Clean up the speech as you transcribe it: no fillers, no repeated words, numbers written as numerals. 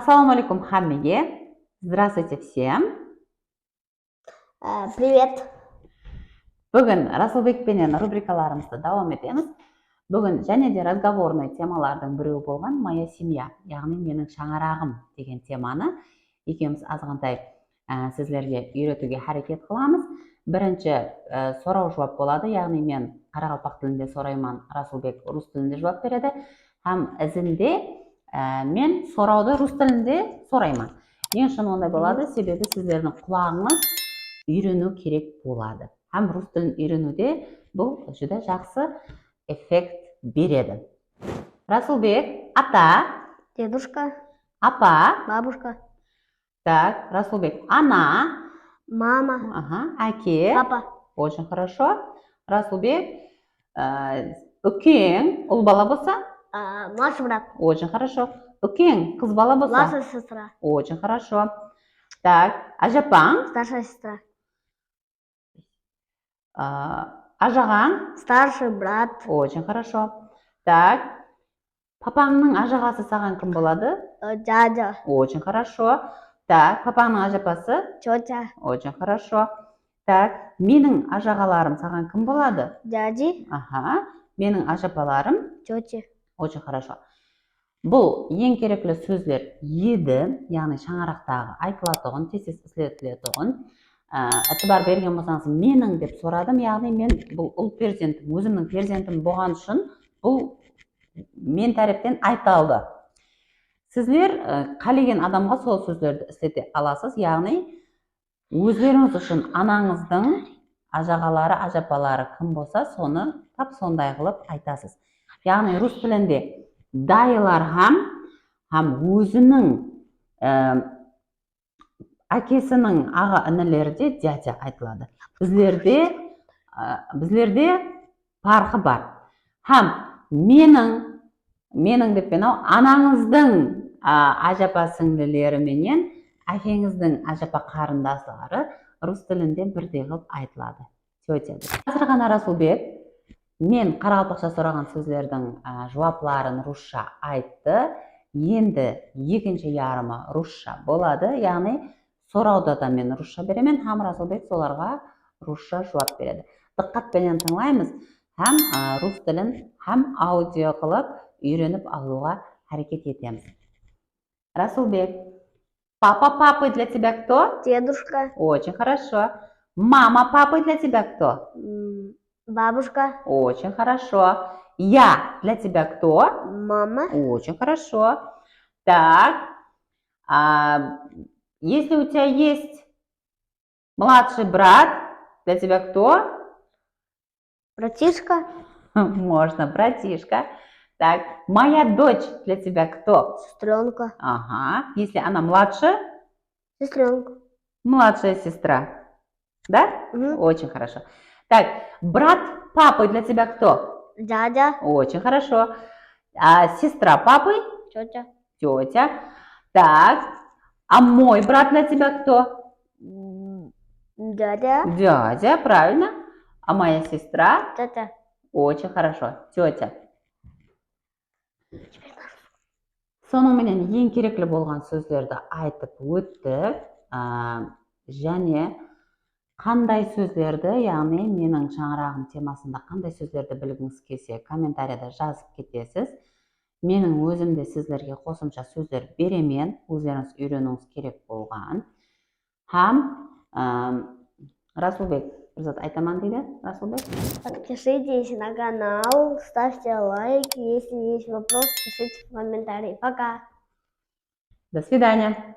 Ассаламу алейкум хаммеге. Здравствуйте всем. Привет. Бүгін Расылбекпенен рубрикаларымызды давам етеміз. Бүгін және де разговорный темалардың біреуі болған моя семья, яғни менің шаңырағым деген теманы екеуміз азғантай сіздерге үйретуге харекет қыламыз. Бірінші сұрау жауап болады, яғни мен қарақалпақ тілінде сұраймын, Расылбек рус тілінде жауап береді. Һәм ізінде мен сұрауды рус тілінде сұраймын. Ең шын ондай болады, себебі сіздердің құлағыңыз үйрену керек болады. Һәм рус тілін үйренуде бұл жүдә жақсы эффект береді. Расылбек, ата, Дедушка, апа, бабушка, так, Расылбек, ана, мама, әке, папа. Очень хорошо. Расылбек, үлкен ұл бала болса? Младший брат. Очень хорошо. Үлкен қыз бала болса? Младшая сестра. Очень хорошо. Так, ажапаң? Старшая сестра. Ажағаң? Старший брат. Очень хорошо. Так, папаңның ажағасы саған кім болады? Дядя. Очень хорошо. Так, папаңның ажапасы? Тетя. Очень хорошо. Так, менің ажағаларым саған кім болады? Дяди. Менің ажапаларым? Тети. Очень хорошо. Бұл ең керекті сөздер еді, яғни шаңырақтағы айтылатұғын, тез ісілетілетұғын. Әтібар берген болсаңыз, менің деп сұрадым, яғни мен бұл ұл перзентім, өзімнің перзентім болған үшін бұл мен тәріптен айталды. Сіздер қалеген адамға сол сөздерді істете аласыз, яғни өздеріңіз үшін анаңыздың ажағалары, ажапалары кім болса, соны тап сондай қылып айтасыз. Яғни рус тілінде дайлар һәм өзінің әкесінің аға інілерде дядя айтылады. Біздерде парқы бар. Һәм менің деп анаңыздың ажапа сіңлілері менен әкеңіздің ажапа қарындастары рус тілінде бірдей қылып айтылады. Қазір ғана Расылбек мен қарақалпақша сұраған сөздердің жауапларын русша айтты. Енді екінші ярымы русша болады, яғни сұрауда да мен русша беремін, һәм Расылбек соларға русша жауап береді. Диққатпен тыңлаймыз, һәм рус тілін һәм аудио қылып үйреніп алуға харекет етеміз. Расылбек, папа для тебя кто? Дедушка. Очень хорошо. Мама папы для тебя кто? Бабушка. Очень хорошо. Я для тебя кто? Мама. Очень хорошо. Так, если у тебя есть младший брат, для тебя кто? Братишка. Можно, братишка. Так, моя дочь для тебя кто? Сестренка. Если она младше? Сестренка. Младшая сестра. Да? Очень хорошо. Так, брат папы для тебя кто? Дядя. Очень хорошо. Сестра папы? Тетя. Тетя. Так, а мой брат для тебя кто? Дядя. Дядя, правильно. А моя сестра? Тетя. Очень хорошо. Тетя. Сонымен ең керекті болған сөздерді айтып өттік. Және қандай сөздерді, яғни менің шаңырағым темасында қандай сөздерді білгіңіз келсе, комментарияда жазып кетесіз. Менің өзімде сіздерге қосымша сөздер беремен, өздеріңіз үйренуіңіз керек болған. Һәм Расылбек бір зат айтаман дейді, Расылбек. Подпишитесь на канал, ставьте лайк, если есть вопрос, пишите в комментарии. Пока. До свидания.